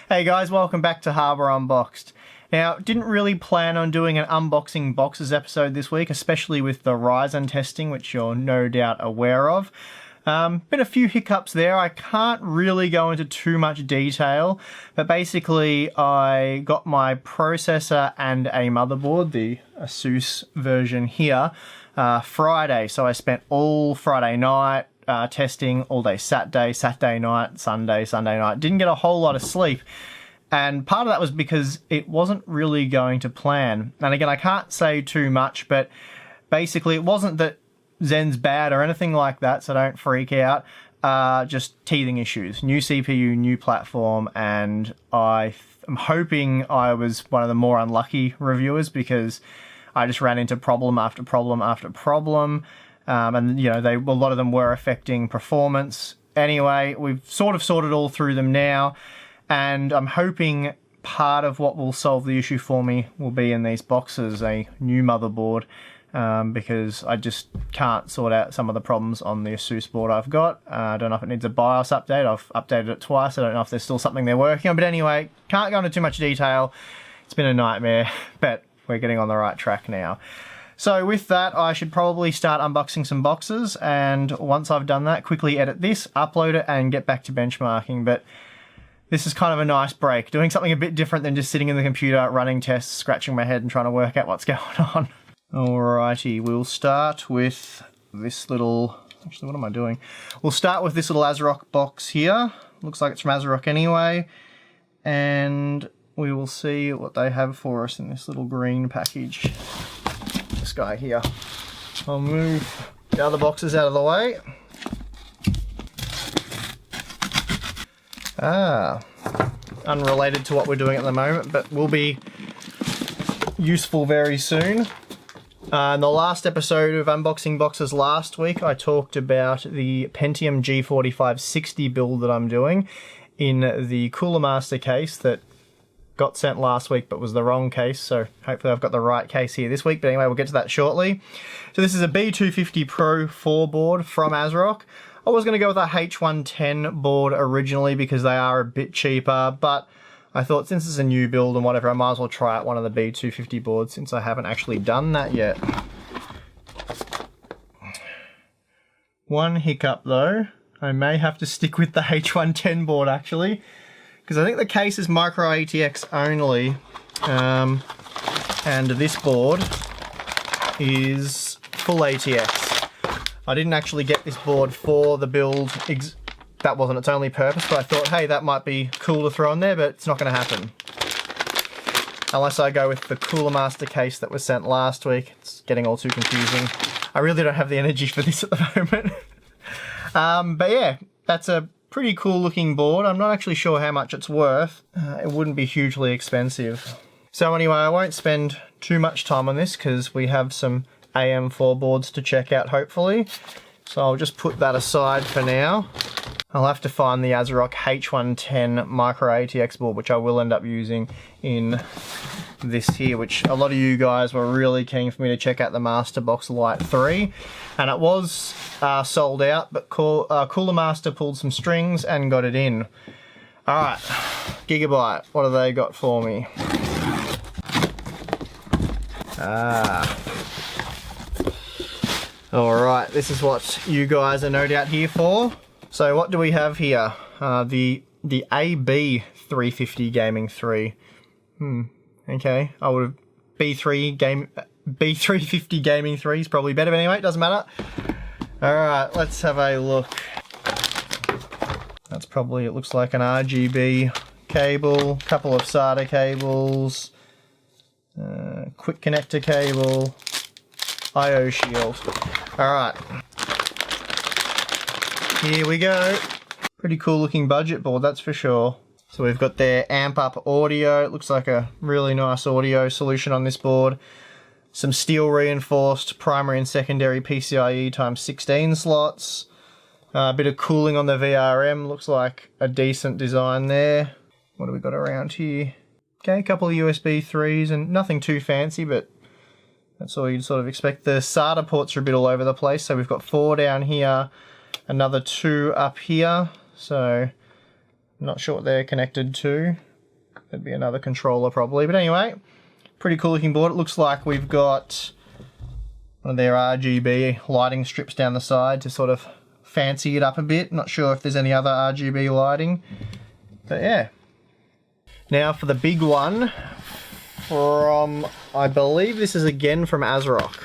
Hey guys, welcome back to Harbour Unboxed. Now, didn't really plan on doing an unboxing boxes episode this week, especially with the Ryzen testing, which you're no doubt aware of. Been a few hiccups there. I can't really go into too much detail, but basically I got my processor and a motherboard, the Asus version here, Friday. So I spent all Friday night testing, all day Saturday night, Sunday night. Didn't get a whole lot of sleep. And part of that was because it wasn't really going to plan. And again, I can't say too much, but basically it wasn't that Zen's bad or anything like that, so don't freak out. Just teething issues. New CPU, new platform, and I'm hoping I was one of the more unlucky reviewers because I just ran into problem after problem after problem. And, you know, a lot of them were affecting performance. Anyway, we've sort of sorted all through them now. And I'm hoping part of what will solve the issue for me will be in these boxes, a new motherboard, because I just can't sort out some of the problems on the Asus board I've got. I don't know if it needs a BIOS update. I've updated it twice. I don't know if there's still something they're working on. But anyway, can't go into too much detail. It's been a nightmare, but we're getting on the right track now. So with that, I should probably start unboxing some boxes. And once I've done that, quickly edit this, upload it, and get back to benchmarking. But this is kind of a nice break, doing something a bit different than just sitting in the computer, running tests, scratching my head and trying to work out what's going on. Alrighty, we'll start with this little, actually what am I doing? We'll start with this little Asrock box here. Looks like it's from Asrock anyway. And we will see what they have for us in this little green package. This guy here. I'll move the other boxes out of the way. Unrelated to what we're doing at the moment, but will be useful very soon. In the last episode of Unboxing Boxes last week, I talked about the Pentium G4560 build that I'm doing in the Cooler Master case that got sent last week but was the wrong case, so hopefully I've got the right case here this week, but anyway, we'll get to that shortly. So this is a B250 Pro 4 board from Asrock. I was going to go with a H110 board originally because they are a bit cheaper, but I thought since it's a new build and whatever, I might as well try out one of the B250 boards since I haven't actually done that yet. One hiccup though, I may have to stick with the H110 board actually, because I think the case is micro ATX only, and this board is full ATX. I didn't actually get this board for the build, that wasn't its only purpose, but I thought, hey, that might be cool to throw in there, but it's not going to happen. Unless I go with the Cooler Master case that was sent last week. It's getting all too confusing. I really don't have the energy for this at the moment. But yeah, that's a pretty cool looking board. I'm not actually sure how much it's worth. It wouldn't be hugely expensive. So anyway, I won't spend too much time on this because we have some AM4 boards to check out hopefully. So I'll just put that aside for now. I'll have to find the Asrock H110 micro ATX board, which I will end up using in this here, which a lot of you guys were really keen for me to check out the Master Box Lite 3. And it was sold out, but Cooler Master pulled some strings and got it in. Alright, Gigabyte, what have they got for me? Alright, this is what you guys are no doubt here for. So what do we have here? The AB350 Gaming 3. Okay, I would have B350 Gaming 3 is probably better, but anyway, it doesn't matter. Alright, let's have a look. That's probably, it looks like an RGB cable, couple of SATA cables, quick connector cable, IO shield. Alright, here we go. Pretty cool looking budget board, that's for sure. So we've got their amp up audio. It looks like a really nice audio solution on this board. Some steel reinforced primary and secondary PCIe times 16 slots. A bit of cooling on the VRM, looks like a decent design there. What do we got around here? Okay, a couple of USB 3s and nothing too fancy, but that's all you'd sort of expect. The SATA ports are a bit all over the place, so we've got 4 down here, another 2 up here. so I'm not sure what they're connected to. There'd be another controller probably, but anyway, pretty cool looking board. It looks like we've got one of their RGB lighting strips down the side to sort of fancy it up a bit. Not sure if there's any other RGB lighting, but yeah. Now for the big one from, I believe this is again from Asrock.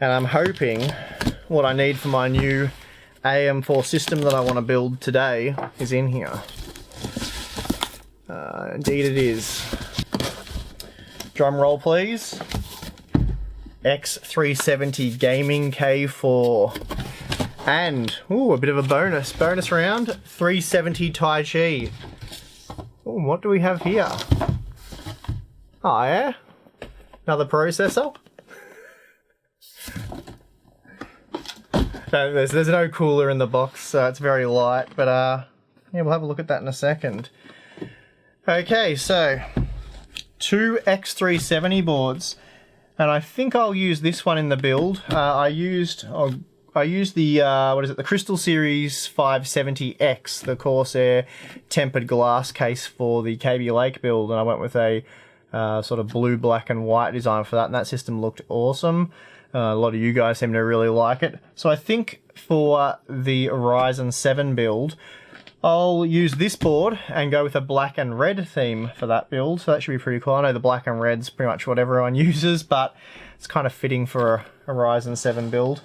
And I'm hoping what I need for my new AM4 system that I want to build today is in here. Indeed it is. Drum roll please. X370 Gaming K4. And, ooh, a bit of a bonus round, 370 Tai Chi. Ooh, what do we have here? Oh yeah, another processor. There's no cooler in the box, so it's very light, but yeah, we'll have a look at that in a second. Okay, so 2 X370 boards, and I think I'll use this one in the build. I used the what is it? The Crystal Series 570X, the Corsair tempered glass case for the KB Lake build, and I went with a sort of blue, black, and white design for that, and that system looked awesome. A lot of you guys seem to really like it. So I think for the Ryzen 7 build, I'll use this board and go with a black and red theme for that build. So that should be pretty cool. I know the black and red's pretty much what everyone uses, but it's kind of fitting for a Ryzen 7 build,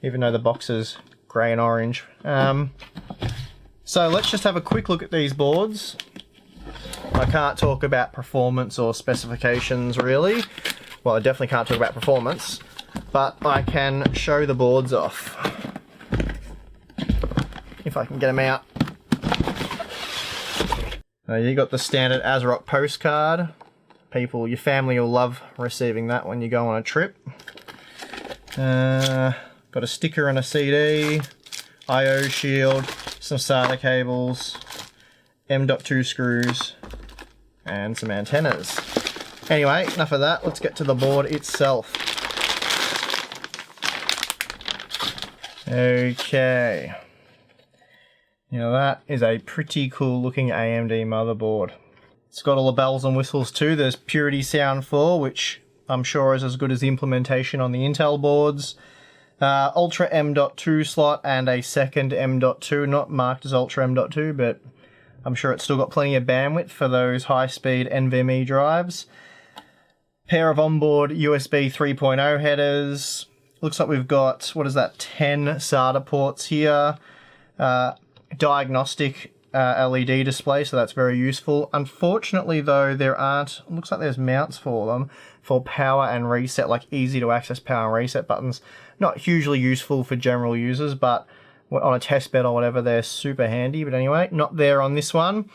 even though the box is grey and orange. So let's just have a quick look at these boards. I can't talk about performance or specifications really. Well, I definitely can't talk about performance, but I can show the boards off. If I can get them out. You got the standard Asrock postcard. Your family will love receiving that when you go on a trip. Got a sticker and a CD, I/O shield, some SATA cables, M.2 screws, and some antennas. Anyway, enough of that, let's get to the board itself. Okay. Now that is a pretty cool looking AMD motherboard. It's got all the bells and whistles too. There's Purity Sound 4, which I'm sure is as good as the implementation on the Intel boards. Ultra M.2 slot and a second M.2, not marked as Ultra M.2, but I'm sure it's still got plenty of bandwidth for those high-speed NVMe drives. Pair of onboard USB 3.0 headers. Looks like we've got, what is that, 10 SATA ports here. Diagnostic LED display, so that's very useful. Unfortunately though, there aren't, looks like there's mounts for them for power and reset, like easy to access power and reset buttons. Not hugely useful for general users, but on a test bed or whatever, they're super handy. But anyway, not there on this one.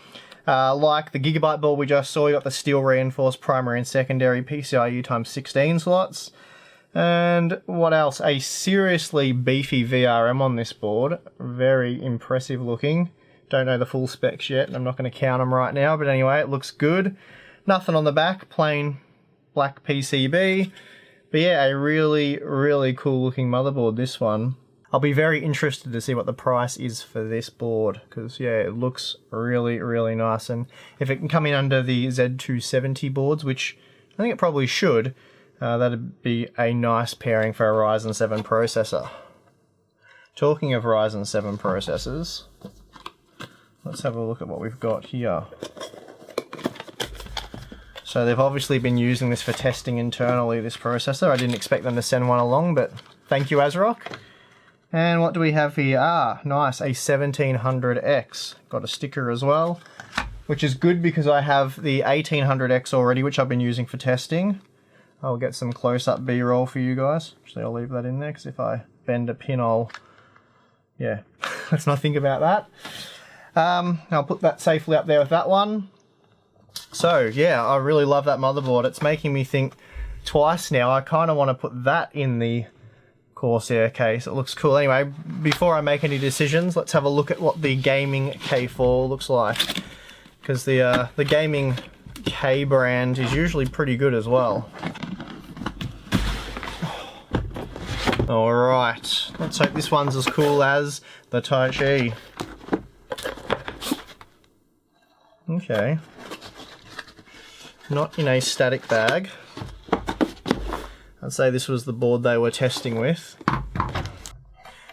Like the Gigabyte board we just saw, you got the steel reinforced primary and secondary PCIe times 16 slots. And what else? A seriously beefy VRM on this board. Very impressive looking. Don't know the full specs yet, and I'm not going to count them right now, but anyway, it looks good. Nothing on the back, plain black PCB. But yeah, a really, really cool looking motherboard, this one. I'll be very interested to see what the price is for this board, because yeah, it looks really, really nice. And if it can come in under the Z270 boards, which I think it probably should, that'd be a nice pairing for a Ryzen 7 processor. Talking of Ryzen 7 processors, let's have a look at what we've got here. So they've obviously been using this for testing internally, this processor. I didn't expect them to send one along, but thank you, Asrock. And what do we have here? Ah, nice, a 1700X. Got a sticker as well, which is good because I have the 1800X already, which I've been using for testing. I'll get some close-up B-roll for you guys. Actually, I'll leave that in there, because if I bend a pin, yeah, let's not think about that. I'll put that safely up there with that one. So, yeah, I really love that motherboard. It's making me think twice now. I kind of want to put that in the Corsair case. It looks cool. Anyway, before I make any decisions, let's have a look at what the gaming K4 looks like. Because the gaming K brand is usually pretty good as well. Alright, let's hope this one's as cool as the Taichi. Okay. Not in a static bag. I'd say this was the board they were testing with.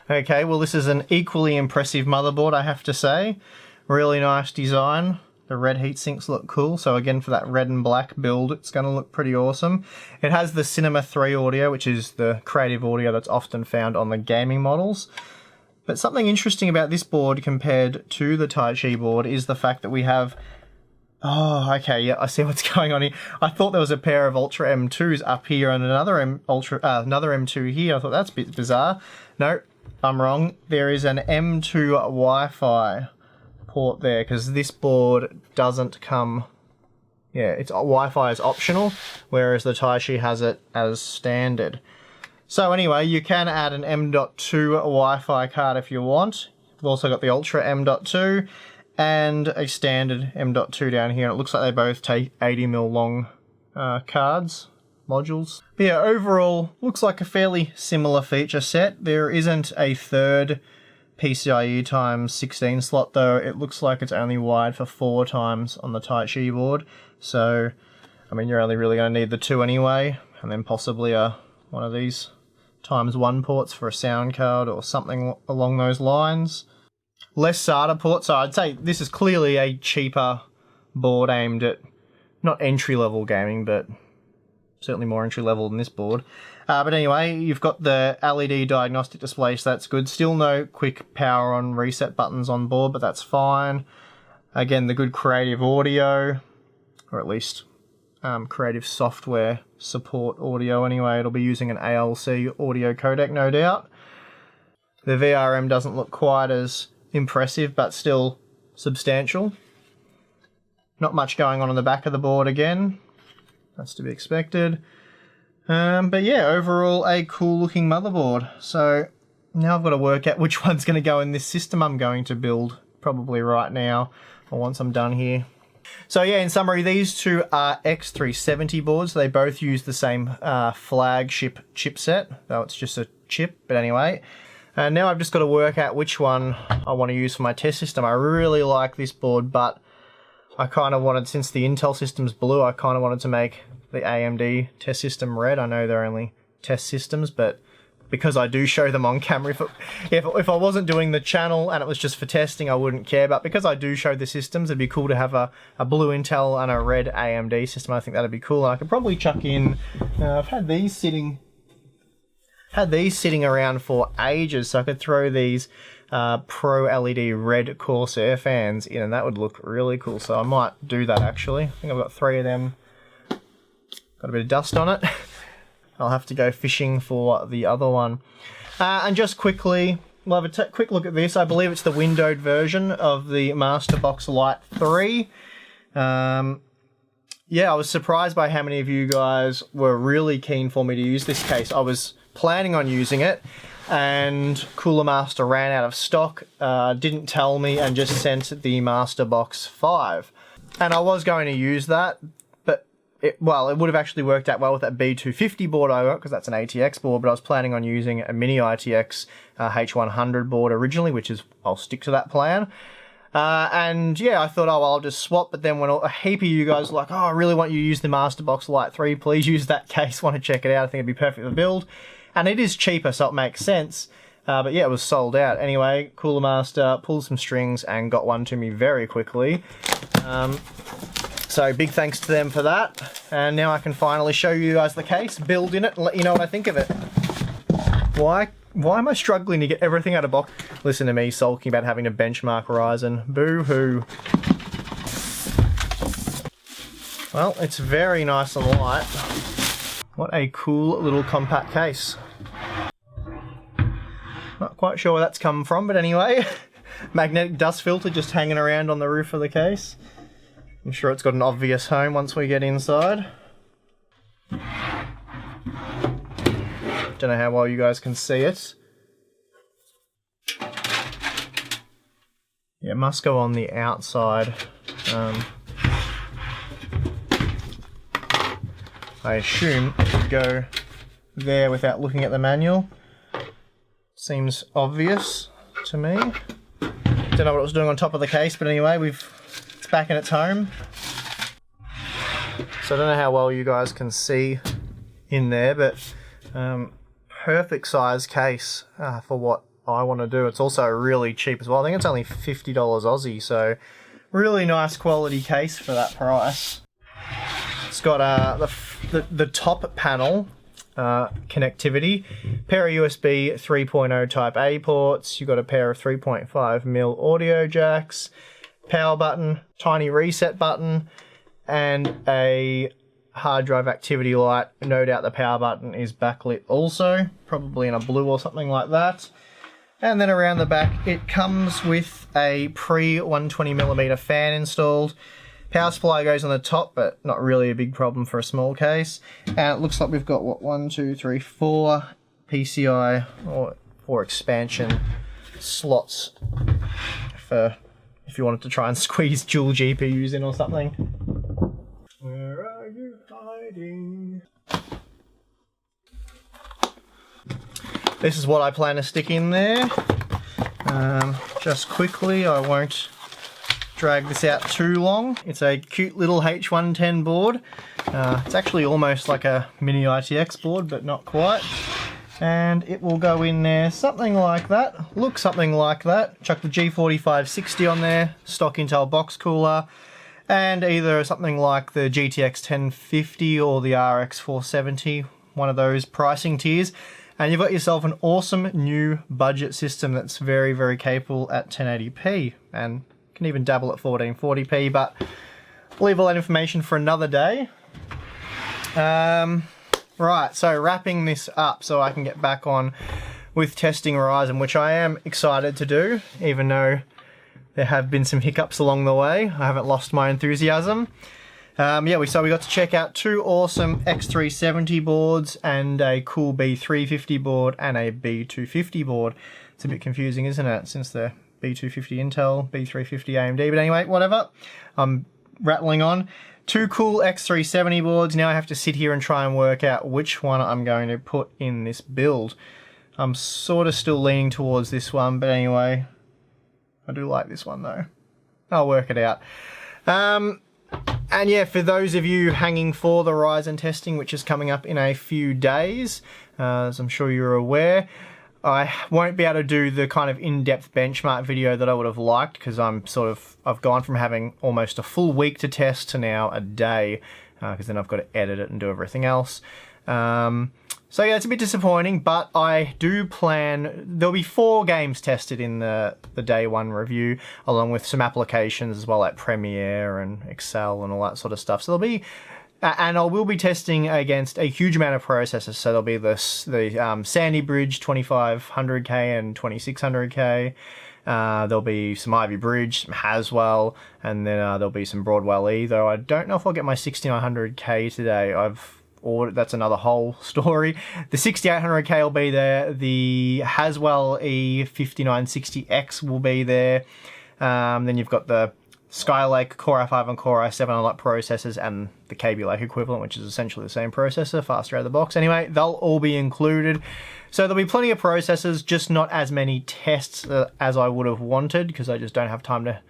Okay, well this is an equally impressive motherboard, I have to say. Really nice design. The red heatsinks look cool, so again for that red and black build it's going to look pretty awesome. It has the Cinema 3 audio, which is the creative audio that's often found on the gaming models. But something interesting about this board compared to the Taichi board is the fact that we have... Oh, okay, yeah, I see what's going on here. I thought there was a pair of Ultra M2s up here and another M2 here. I thought that's a bit bizarre. No, I'm wrong. There is an M2 Wi-Fi port there, because this board doesn't come... Yeah, it's Wi-Fi is optional, whereas the Taichi has it as standard. So anyway, you can add an M.2 Wi-Fi card if you want. We've also got the Ultra M.2 and a standard M.2 down here. And it looks like they both take 80mm long cards, modules. But yeah, overall, looks like a fairly similar feature set. There isn't a third PCIe times 16 slot though. It looks like it's only wired for 4 times on the Taichi board. So, I mean, you're only really going to need the 2 anyway, and then possibly one of these ×1 ports for a sound card or something along those lines. Less SATA ports, so I'd say this is clearly a cheaper board aimed at not entry-level gaming, but certainly more entry-level than this board. But anyway, you've got the LED diagnostic display, so that's good. Still no quick power on reset buttons on board, but that's fine. Again, the good creative audio, or at least creative software support audio anyway. It'll be using an ALC audio codec, no doubt. The VRM doesn't look quite as impressive, but still substantial. Not much going on the back of the board again. That's to be expected. But yeah, overall a cool looking motherboard. So now I've got to work out which one's going to go in this system I'm going to build probably right now, or once I'm done here. So yeah, in summary, these two are X370 boards. They both use the same flagship chipset, though it's just a chip, but anyway. And now I've just got to work out which one I want to use for my test system. I really like this board, but I kind of wanted, since the Intel system's blue, I kind of wanted to make the AMD test system red. I know they're only test systems, but because I do show them on camera, if I wasn't doing the channel and it was just for testing, I wouldn't care. But because I do show the systems, it'd be cool to have a blue Intel and a red AMD system. I think that'd be cool. And I could probably chuck in, I've had these sitting around for ages, so I could throw these Pro LED red Corsair fans in, and that would look really cool. So I might do that actually. I think I've got 3 of them. Got a bit of dust on it. I'll have to go fishing for the other one. And just quickly, we'll have a quick look at this. I believe it's the windowed version of the Masterbox Lite 3. Yeah, I was surprised by how many of you guys were really keen for me to use this case. I was planning on using it, and Cooler Master ran out of stock, didn't tell me, and just sent the Masterbox 5. And I was going to use that, but it would have actually worked out well with that B250 board I got, because that's an ATX board, but I was planning on using a mini ITX H100 board originally, which is, I'll stick to that plan. And yeah, I thought, oh, well, I'll just swap, but then when a heap of you guys were like, oh, I really want you to use the Masterbox Lite 3, please use that case, want to check it out, I think it'd be perfect for the build. And it is cheaper, so it makes sense. But yeah, it was sold out. Anyway, Cooler Master pulled some strings and got one to me very quickly. So big thanks to them for that. And now I can finally show you guys the case, build in it, and let you know what I think of it. Why am I struggling to get everything out of box? Listen to me sulking about having to benchmark Ryzen. Boo-hoo. Well, it's very nice and light. What a cool little compact case. Not quite sure where that's come from, but anyway. Magnetic dust filter just hanging around on the roof of the case. I'm sure it's got an obvious home once we get inside. Don't know how well you guys can see it. Yeah, it must go on the outside. I assume it would go there without looking at the manual. Seems obvious to me. Don't know what it was doing on top of the case, but anyway, it's back in its home. So I don't know how well you guys can see in there, but perfect size case for what I want to do. It's also really cheap as well. I think it's only $50 Aussie, so really nice quality case for that price. It's got the top panel connectivity, pair of USB 3.0 type A ports, you've got a pair of 3.5mm audio jacks, power button, tiny reset button, and a hard drive activity light. No doubt the power button is backlit also, probably in a blue or something like that. And then around the back it comes with a pre-120mm fan installed. Power supply goes on the top, but not really a big problem for a small case. And it looks like we've got, what, 1, 2, 3, 4 PCI or 4 expansion slots for if you wanted to try and squeeze dual GPUs in or something. Where are you hiding? This is what I plan to stick in there. Just quickly, I won't drag this out too long. It's a cute little H110 board. It's actually almost like a mini ITX board, but not quite. And it will go in there something like that. Look something like that. Chuck the G4560 on there, stock Intel box cooler, and either something like the GTX 1050 or the RX 470, one of those pricing tiers. And you've got yourself an awesome new budget system that's very, very capable at 1080p and can even dabble at 1440p, but I'll leave all that information for another day. Right, so wrapping this up so I can get back on with testing Ryzen, which I am excited to do, even though there have been some hiccups along the way. I haven't lost my enthusiasm. Yeah, we got to check out 2 awesome X370 boards and a cool B350 board and a B250 board. It's a bit confusing, isn't it, since they're B250 Intel, B350 AMD, but anyway, whatever. I'm rattling on. 2 cool X370 boards. Now I have to sit here and try and work out which one I'm going to put in this build. I'm sort of still leaning towards this one, but anyway, I do like this one though. I'll work it out. And yeah, for those of you hanging for the Ryzen testing, which is coming up in a few days, as I'm sure you're aware, I won't be able to do the kind of in-depth benchmark video that I would have liked, because I've gone from having almost a full week to test to now a day, because then I've got to edit it and do everything else. So yeah, it's a bit disappointing, but I do plan, there'll be 4 games tested in the day 1 review, along with some applications as well, like Premiere and Excel and all that sort of stuff. So there'll be, and I will be testing against a huge amount of processors. So there'll be the Sandy Bridge 2500K and 2600K. There'll be some Ivy Bridge, some Haswell, and then there'll be some Broadwell E, though I don't know if I'll get my 6900K today. That's another whole story. The 6800K will be there. The Haswell E5960X will be there. Then you've got the Skylake Core i5 and Core i7 unlock processors and the Kaby Lake equivalent, which is essentially the same processor, faster out of the box. Anyway, they'll all be included. So there'll be plenty of processors, just not as many tests as I would have wanted, because I just don't have time to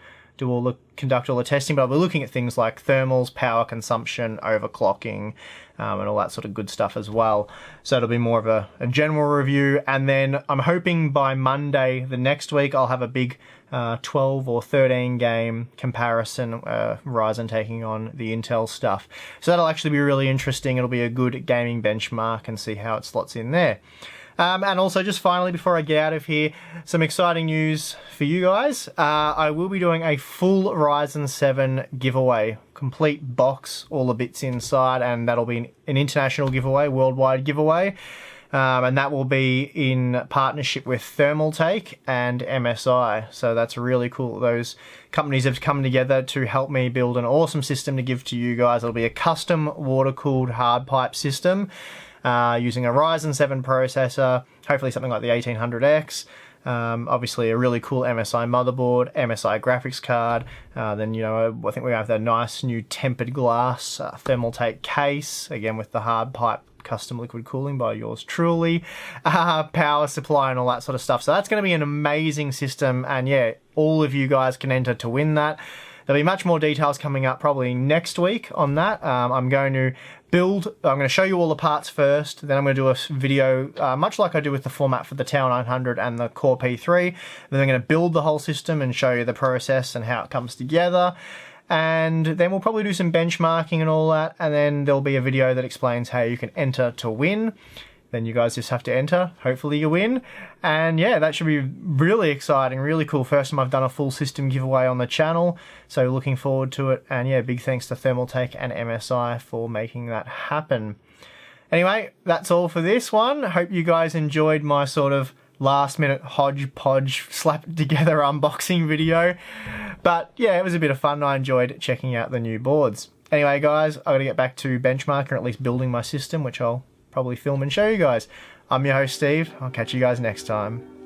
conduct all the testing, but I'll be looking at things like thermals, power consumption, overclocking, and all that sort of good stuff as well. So it'll be more of a general review, and then I'm hoping by Monday the next week I'll have a big 12 or 13 game comparison, Ryzen taking on the Intel stuff. So that'll actually be really interesting. It'll be a good gaming benchmark and see how it slots in there. And also, just finally, before I get out of here, some exciting news for you guys. I will be doing a full Ryzen 7 giveaway, complete box, all the bits inside, and that'll be an international giveaway, worldwide giveaway. And that will be in partnership with Thermaltake and MSI. So that's really cool. Those companies have come together to help me build an awesome system to give to you guys. It'll be a custom water-cooled hard pipe system. Using a Ryzen 7 processor, hopefully something like the 1800X, obviously a really cool MSI motherboard, MSI graphics card, then, you know, I think we have that nice new tempered glass Thermaltake case, again with the hard pipe custom liquid cooling by yours truly, power supply and all that sort of stuff. So that's going to be an amazing system, and yeah, all of you guys can enter to win that. There'll be much more details coming up probably next week on that. I'm going to show you all the parts first, then I'm going to do a video, much like I do with the format for the Tower 900 and the Core P3. Then I'm going to build the whole system and show you the process and how it comes together. And then we'll probably do some benchmarking and all that, and then there'll be a video that explains how you can enter to win. Then you guys just have to enter, hopefully you win. And yeah, that should be really exciting, really cool. First time I've done a full system giveaway on the channel, so looking forward to it. And yeah, big thanks to Thermaltake and MSI for making that happen. Anyway, that's all for this one. Hope you guys enjoyed my sort of last minute hodgepodge slapped together unboxing video. But yeah, it was a bit of fun. I enjoyed checking out the new boards. Anyway guys, I've got to get back to benchmarking, or at least building my system, which I'll probably film and show you guys. I'm your host Steve. I'll catch you guys next time.